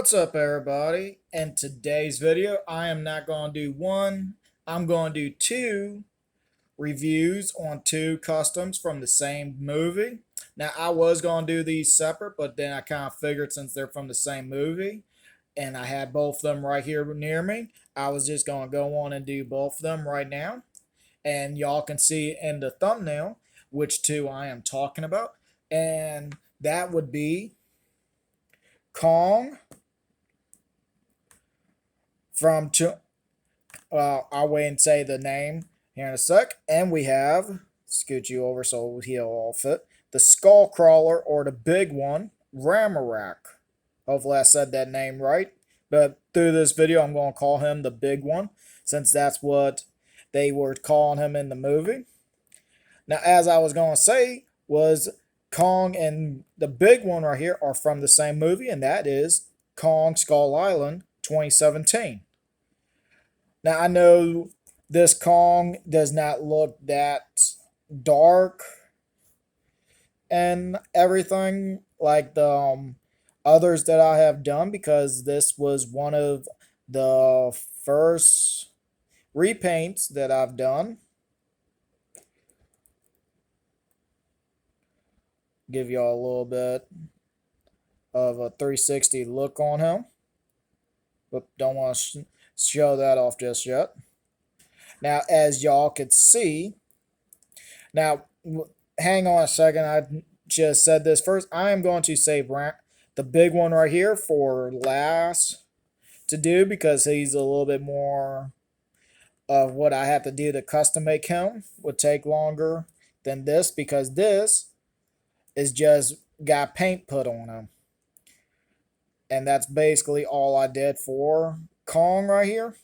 What's up, everybody? In today's video, I am not going to do one, I'm going to do two reviews on two customs from the same movie. Now, I was going to do these separate, but then I kind of figured since they're from the same movie and I had both of them right here near me, I was just going to go on and do both of them right now. And y'all can see in the thumbnail which two I am talking about. And that would be Kong from I'll wait and say the name here in a sec. And we have, scoot you over so he'll all fit, the skull crawler, or the big one, Ramarak. Hopefully I said that name right. But through this video, I'm going to call him the big one, since that's what they were calling him in the movie. Now, as I was going to say, was Kong and the big one right here are from the same movie, and that is Kong Skull Island 2017. Now, I know this Kong does not look that dark and everything like the others that I have done, because this was one of the first repaints that I've done. Give y'all a little bit of a 360 look on him, but don't want to show that off just yet. Now, as y'all could see, now hang on a second, I just said this first. I am going to save the big one right here for last to do, because he's a little bit more of what I have to do to custom make him would take longer than this, because this is just got paint put on him. And that's basically all I did for Kong right here,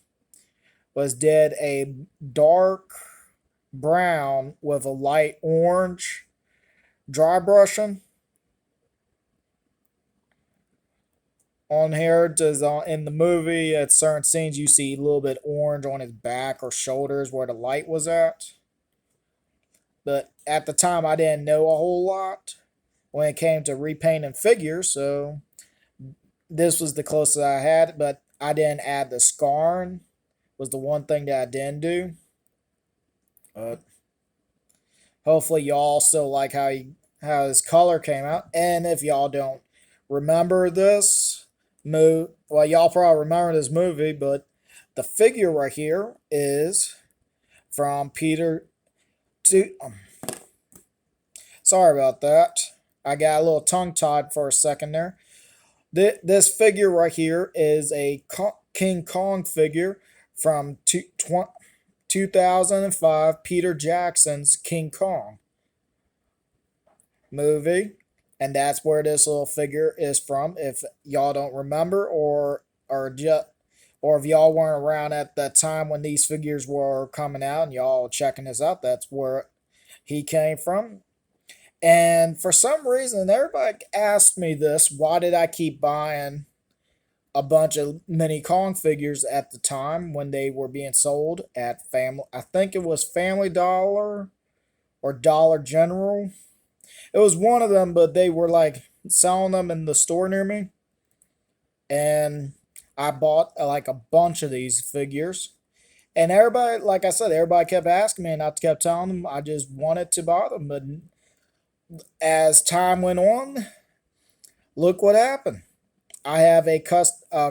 was did a dark brown with a light orange dry brushing on here. Just in the movie, at certain scenes, you see a little bit orange on his back or shoulders where the light was at. But at the time, I didn't know a whole lot when it came to repainting figures, so this was the closest I had. But I didn't add the scarring, was the one thing that I didn't do. Hopefully y'all still like how his color came out. And if y'all don't remember this movie, well, y'all probably remember this movie, but the figure right here is from Peter to sorry about that. I got a little tongue-tied for a second there. This figure right here is a King Kong figure from 2005 Peter Jackson's King Kong movie. And that's where this little figure is from. If y'all don't remember, or if y'all weren't around at that time when these figures were coming out and y'all checking this out, that's where he came from. And for some reason, everybody asked me this: why did I keep buying a bunch of mini Kong figures at the time when they were being sold at I think it was Family Dollar or Dollar General. It was one of them, but they were like selling them in the store near me. And I bought like a bunch of these figures. And everybody, like I said, everybody kept asking me, and I kept telling them I just wanted to buy them. But as time went on, look what happened. I have a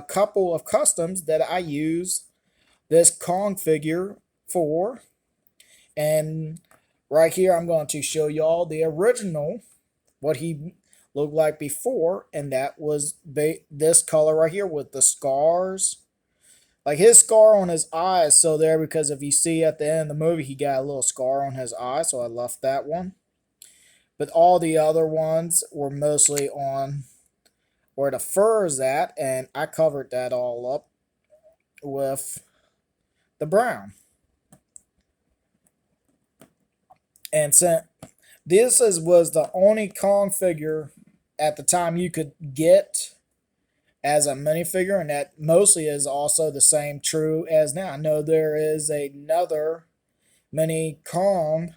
couple of customs that I use this Kong figure for. And right here, I'm going to show y'all the original, what he looked like before. And that was this color right here with the scars. Like his scar on his eye is still there, because if you see at the end of the movie, he got a little scar on his eye. So I left that one. But all the other ones were mostly on where the fur is at, and I covered that all up with the brown. And since this was the only Kong figure at the time you could get as a minifigure, and that mostly is also the same true as now. I know there is another mini Kong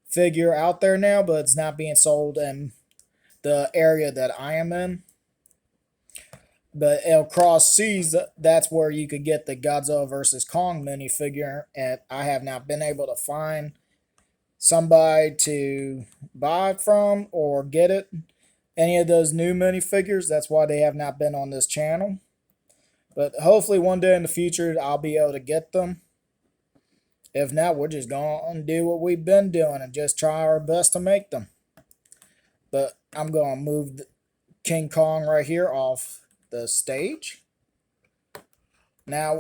figure out there now, but it's not being sold in the area that I am in. But El Cross Seas, that's where you could get the Godzilla versus Kong minifigure, and I have not been able to find somebody to buy it from or get it. Any of those new minifigures, that's why they have not been on this channel. But hopefully one day in the future I'll be able to get them. If not, we're just going to do what we've been doing and just try our best to make them. But I'm going to move King Kong right here off the stage. Now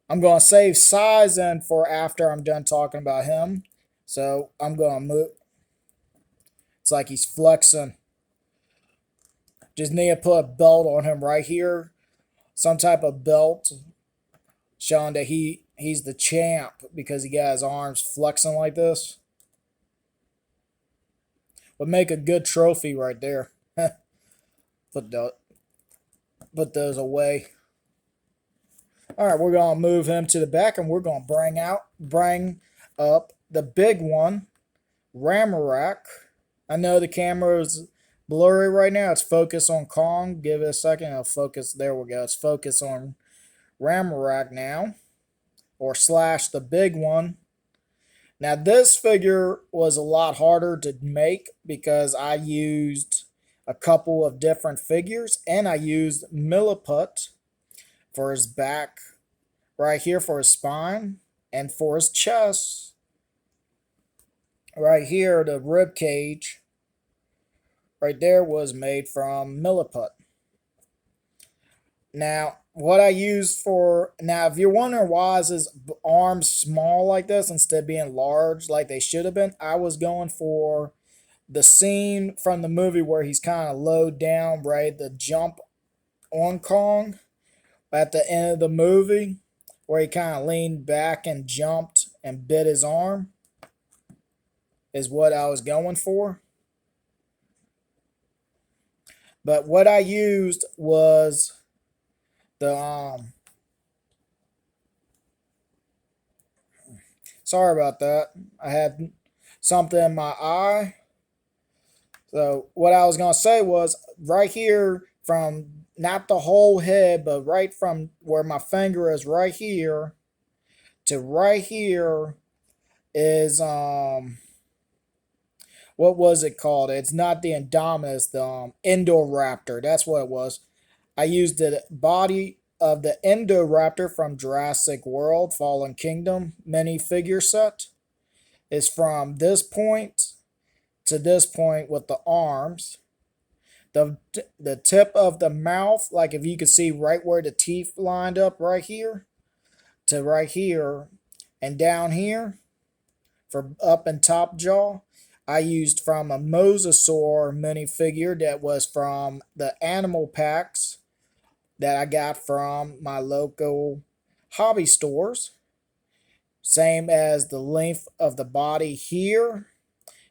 I'm going to save size in for after I'm done talking about him. So I'm going to move. It's like he's flexing. Just need to put a belt on him right here. Some type of belt showing that he's the champ because he got his arms flexing like this. Would make a good trophy right there. Put those away. Alright, we're going to move him to the back and we're going to bring up the big one, Ramarak. I know the camera is blurry right now. It's focused on Kong. Give it a second. It'll focus. There we go. It's focused on Ramarak now. Or slash the big one. Now this figure was a lot harder to make because I used a couple of different figures. And I used milliput for his back right here for his spine. And for his chest. Right here, the rib cage right there was made from milliput. Now, what I used for... Now, if you're wondering why is his arms small like this instead of being large like they should have been, I was going for the scene from the movie where he's kind of low down, ready to jump on Kong at the end of the movie, where he kind of leaned back and jumped and bit his arm, is what I was going for. But what I used was the sorry about that. I had something in my eye. So what I was going to say was right here from not the whole head, but right from where my finger is right here to right here is what was it called? It's not the Indominus, the Indoraptor. That's what it was. I used the body of the Indoraptor from Jurassic World Fallen Kingdom minifigure set. It's from this point to this point with the arms. The tip of the mouth, like if you could see right where the teeth lined up right here to right here and down here for up and top jaw. I used from a mosasaur minifigure that was from the animal packs that I got from my local hobby stores. Same as the length of the body here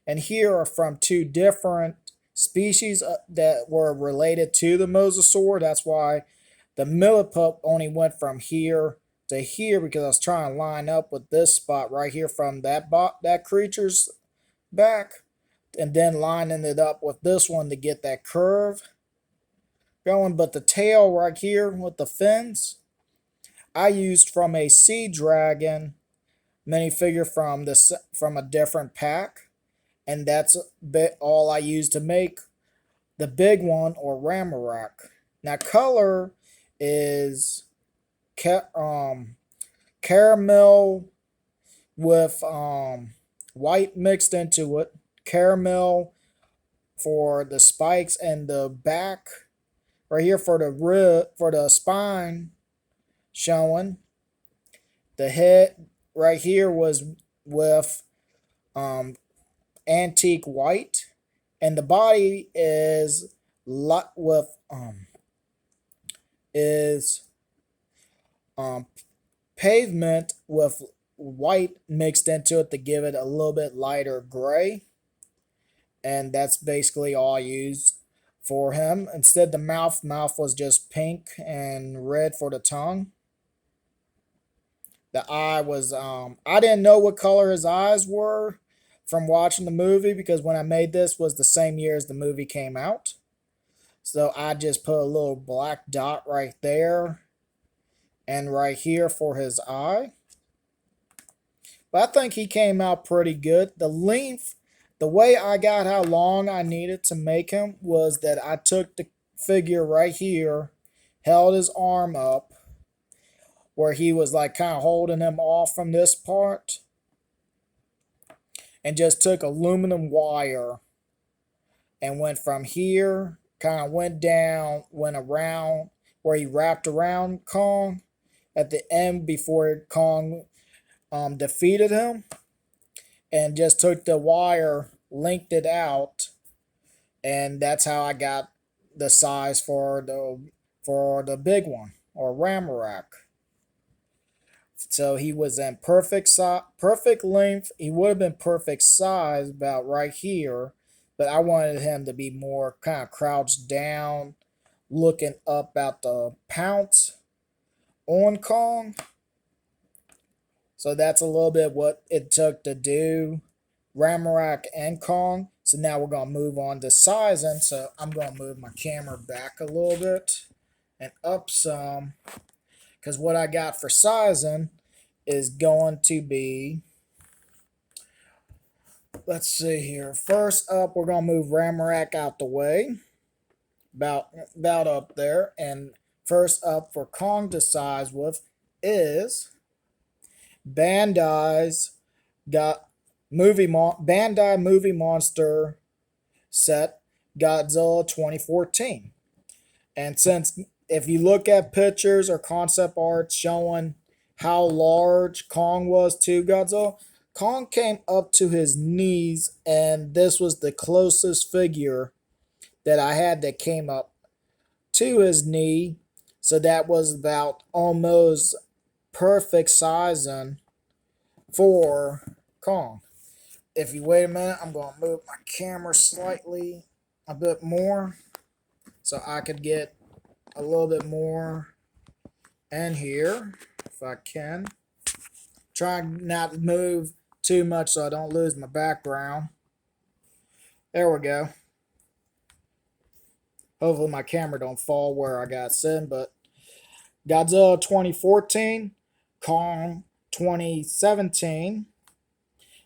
and here are from two different species that were related to the mosasaur. That's why the milliput only went from here to here, because I was trying to line up with this spot right here from that creature's back, and then lining it up with this one to get that curve going. But the tail right here with the fins, I used from a sea dragon minifigure from a different pack, and that's all I used to make the big one, or Ramarak. Now color is caramel with white mixed into it. Caramel for the spikes and the back right here for the spine showing. The head right here was with antique white, and the body is pavement with white mixed into it to give it a little bit lighter gray. And that's basically all I used for him. Instead, the mouth was just pink and red for the tongue. The eye was I didn't know what color his eyes were from watching the movie, because when I made this was the same year as the movie came out. So I just put a little black dot right there and right here for his eye. But I think he came out pretty good. The length, the way I got how long I needed to make him was that I took the figure right here, held his arm up where he was like kind of holding him off from this part, and just took aluminum wire and went from here, kind of went down, went around where he wrapped around Kong at the end before Kong defeated him, and just took the wire, linked it out, and that's how I got the size for the big one, or Ramarak. So he was in perfect length. He would have been perfect size about right here, but I wanted him to be more kind of crouched down, looking up at the pounce on Kong. So that's a little bit what it took to do Ramarak and Kong. So now we're going to move on to sizing. So I'm going to move my camera back a little bit and up some, because what I got for sizing is going to be, let's see here. First up, we're going to move Ramarak out the way, about up there. And first up for Kong to size with is Bandai's got Bandai Movie Monster set Godzilla 2014. And since if you look at pictures or concept art showing how large Kong was to Godzilla, Kong came up to his knees, and this was the closest figure that I had that came up to his knee. So that was about almost perfect sizing for Kong. If you wait a minute, I'm going to move my camera slightly a bit more so I could get a little bit more in here if I can. Try not to move too much so I don't lose my background. There we go. Hopefully my camera don't fall where I got sitting, but Godzilla 2014, Kong 2017,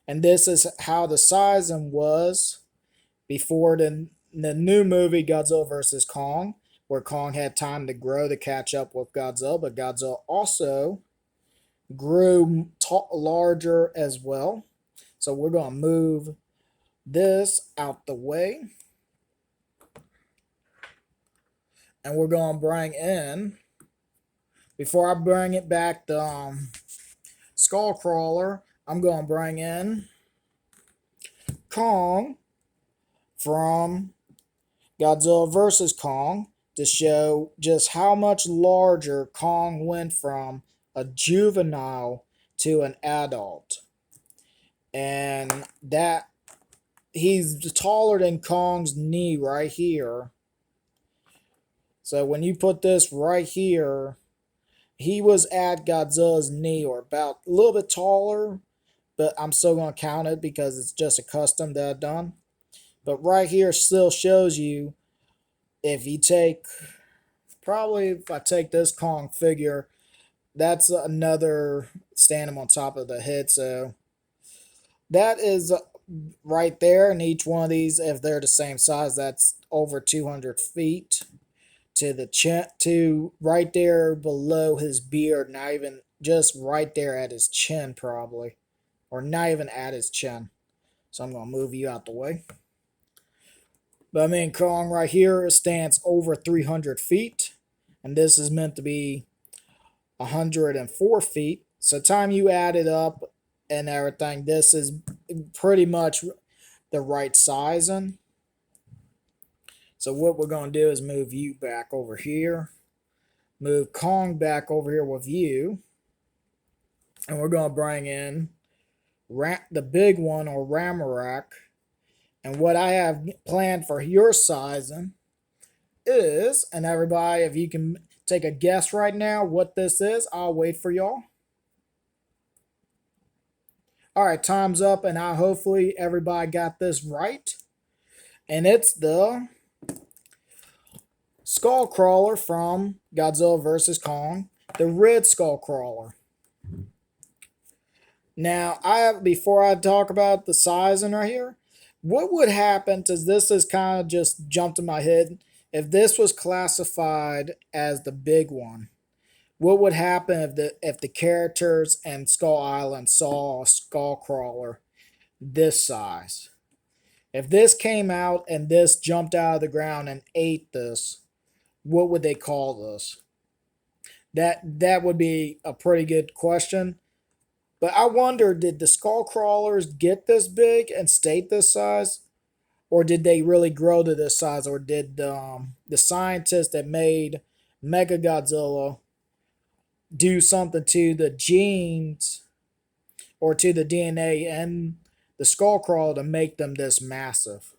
and this is how the sizing was before the new movie Godzilla vs. Kong, where Kong had time to grow to catch up with Godzilla, but Godzilla also grew larger as well. So we're going to move this out the way, and we're going to bring in, before I bring it back the Skullcrawler, I'm going to bring in Kong from Godzilla vs. Kong to show just how much larger Kong went from a juvenile to an adult. And that he's taller than Kong's knee right here. So when you put this right here, he was at Godzilla's knee, or about a little bit taller, but I'm still going to count it because it's just a custom that I've done. But right here still shows you, if you take, probably if I take this Kong figure, that's another standing on top of the head. So that is right there. And each one of these, if they're the same size, that's over 200 feet to the chin, to right there below his beard, not even, just right there at his chin probably, or not even at his chin. So I'm going to move you out the way. But I mean, Kong right here stands over 300 feet, and this is meant to be 104 feet. So time you add it up and everything, this is pretty much the right sizing. So what we're going to do is move you back over here, move Kong back over here with you, and we're going to bring in the big one, or Ramarak. And what I have planned for your sizing is, and everybody, if you can take a guess right now what this is, I'll wait for y'all. All right, time's up, and hopefully everybody got this right. And it's the Skullcrawler from Godzilla vs. Kong, the red Skullcrawler. Now, before I talk about the sizing right here, what would happen? Because this is kind of just jumped in my head. If this was classified as the big one, what would happen if the characters in Skull Island saw a Skullcrawler this size? If this came out and this jumped out of the ground and ate this, what would they call this? That would be a pretty good question. But I wonder, did the skull crawlers get this big and stay this size, or did they really grow to this size, or did the scientists that made Mega Godzilla do something to the genes or to the DNA in the skull crawler to make them this massive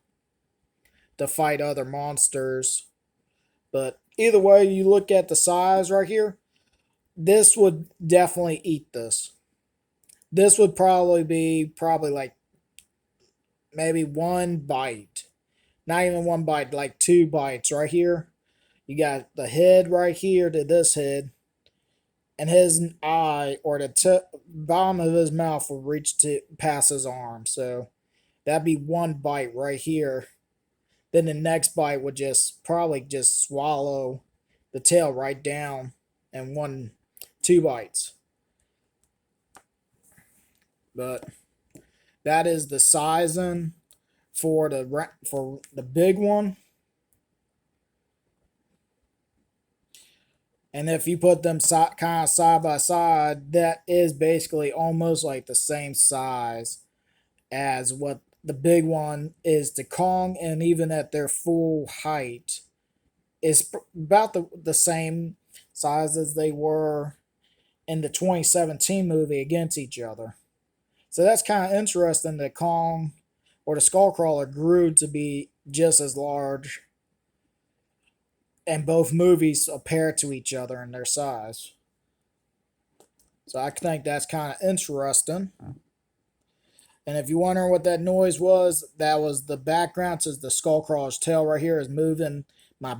to fight other monsters? But either way, you look at the size right here, this would definitely eat this. This would probably be like maybe one bite. Not even one bite, like two bites right here. You got the head right here to this head, and his eye or the bottom of his mouth will reach to past his arm. So that'd be one bite right here. Then the next bite would probably just swallow the tail right down, and two bites. But that is the sizing for the big one. And if you put them kind of side by side, that is basically almost like the same size as what the big one is to Kong, and even at their full height is about the same size as they were in the 2017 movie against each other. So that's kind of interesting that Kong or the Skullcrawler grew to be just as large, and both movies appear to each other in their size. So I think that's kind of interesting. And if you're wondering what that noise was, that was the background. Says the Skullcrawler's tail right here is moving my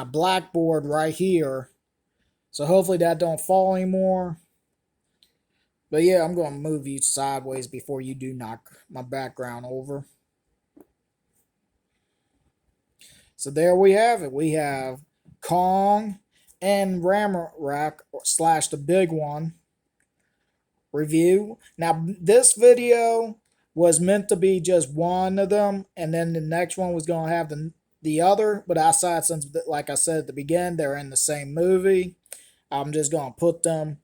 blackboard right here. So hopefully that don't fall anymore. But yeah, I'm going to move you sideways before you do knock my background over. So there we have it. We have Kong and Ramarak / the big one review. Now this video was meant to be just one of them, and then the next one was going to have the other. But I decided, since like I said at the beginning, they're in the same movie, I'm just going to put them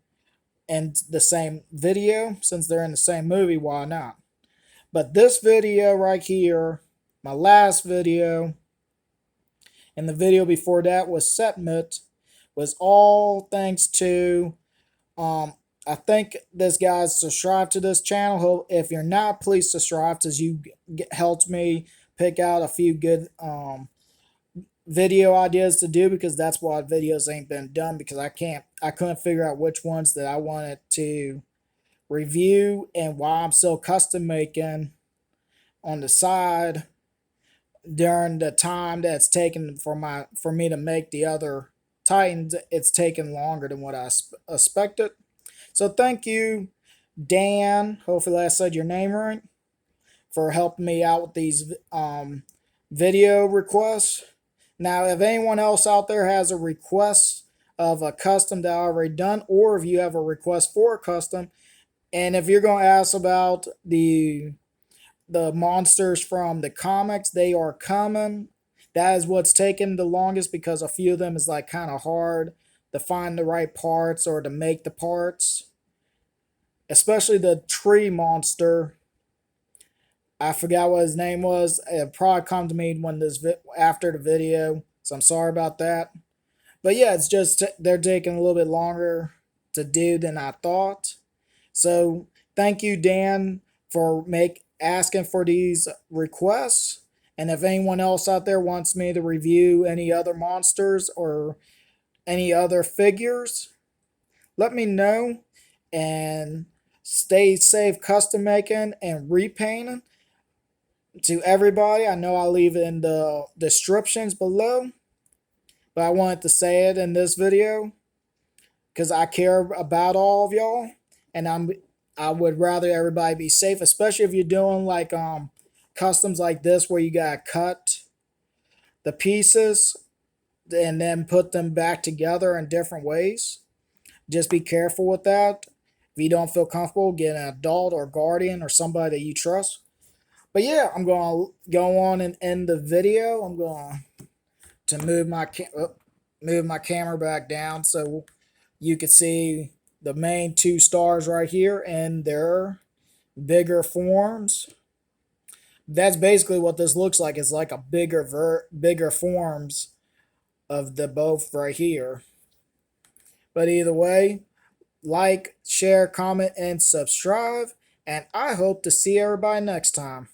in the same video. Since they're in the same movie, why not? But this video right here, my last video, and the video before that was Setmit, was all thanks to I think this guy's subscribed to this channel. If you're not, please subscribe, because you helped me pick out a few good video ideas to do, because that's why videos ain't been done, because I couldn't figure out which ones that I wanted to review, and why I'm still custom making on the side during the time that's taken for me to make the other Titans. It's taken longer than what I expected. So thank you, Dan, hopefully I said your name right, for helping me out with these video requests. Now, if anyone else out there has a request of a custom that I already done, or if you have a request for a custom, and if you're going to ask about the monsters from the comics, they are coming. That is what's taken the longest, because a few of them is like kind of hard to find the right parts or to make the parts. Especially the tree monster. I forgot what his name was. It'll probably come to me when after the video, so I'm sorry about that. But yeah, it's just they're taking a little bit longer to do than I thought. So thank you, Dan, for asking for these requests. And if anyone else out there wants me to review any other monsters or any other figures, let me know. And stay safe custom making and repainting. To everybody, I know I'll leave it in the descriptions below. but I wanted to say it in this video because I care about all of y'all, and I would rather everybody be safe, especially if you're doing like customs like this where you gotta cut the pieces and then put them back together in different ways. Just be careful with that. If you don't feel comfortable, get an adult or guardian or somebody that you trust. But yeah, I'm going to go on and end the video. I'm going to move my camera back down so you can see the main two stars right here and their bigger forms. That's basically what this looks like. It's like a bigger forms of the both right here. But either way, like, share, comment, and subscribe. And I hope to see everybody next time.